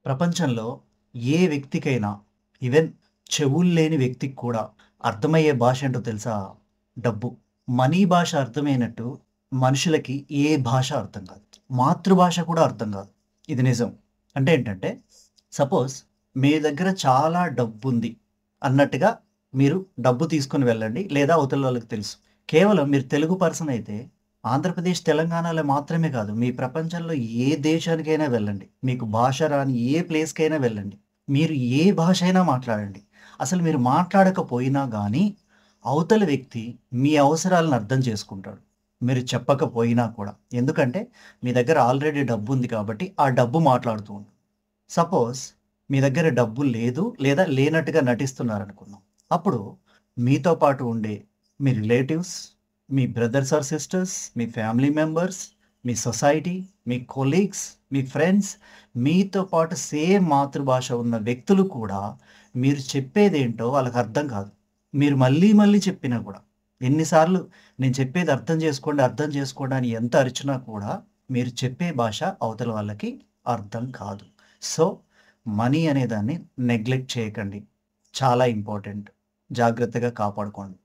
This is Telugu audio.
ప్రపంచంలో ఏ వ్యక్తికైనా ఈవెన్ చెవులు లేని వ్యక్తికి కూడా అర్థమయ్యే భాష ఏంటో తెలుసా? డబ్బు. మనీ భాష అర్థమైనట్టు మనుషులకి ఏ భాష అర్థం కాదు. మాతృభాష కూడా అర్థం కాదు. ఇది నిజం. అంటే ఏంటంటే సపోజ్ మీ దగ్గర చాలా డబ్బుంది అన్నట్టుగా మీరు డబ్బు తీసుకొని వెళ్ళండి. లేదా అవతల వాళ్ళకి తెలుసు. కేవలం మీరు తెలుగు పర్సన్ అయితే ఆంధ్రప్రదేశ్, తెలంగాణలో మాత్రమే కాదు. మీ ప్రపంచంలో ఏ దేశానికైనా వెళ్ళండి. మీకు భాష రాని ఏ ప్లేస్‌కైనా వెళ్ళండి. మీరు ఏ భాష అయినా మాట్లాడండి. అసలు మీరు మాట్లాడకపోయినా గానీ, అవతల వ్యక్తి మీ అవసరాలను అర్థం చేసుకుంటాడు. మీరు చెప్పకపోయినా కూడా. ఎందుకంటే, మీ దగ్గర ఆల్రెడీ డబ్బుంది కాబట్టి, ఆ డబ్బు మాట్లాడుతూ ఉంటుంది. సపోజ్ మీ దగ్గర డబ్బు లేదు, లేదా లేనట్టుగా నటిస్తున్నారనుకుందాం. అప్పుడు మీతో పాటు ఉండే మీ రిలేటివ్స్, మీ బ్రదర్స్ ఆర్ సిస్టర్స్, మీ ఫ్యామిలీ మెంబర్స్, మీ సొసైటీ, మీ కొలీగ్స్, మీ ఫ్రెండ్స్, మీతో పాటు సేమ్ మాతృభాష ఉన్న వ్యక్తులు కూడా మీరు చెప్పేదేంటో వాళ్ళకి అర్థం కాదు. మీరు మళ్ళీ మళ్ళీ చెప్పినా కూడా. ఎన్ని సార్లు నేను చెప్పేది అర్థం చేసుకోండి, అర్థం చేసుకోండి అని ఎంత అరిచినా కూడా మీరు చెప్పే భాష అవతల వాళ్ళకి అర్థం కాదు. సో, మనీ అనేదాన్ని నెగ్లెక్ట్ చేయకండి. చాలా ఇంపార్టెంట్. జాగ్రత్తగా కాపాడుకోండి.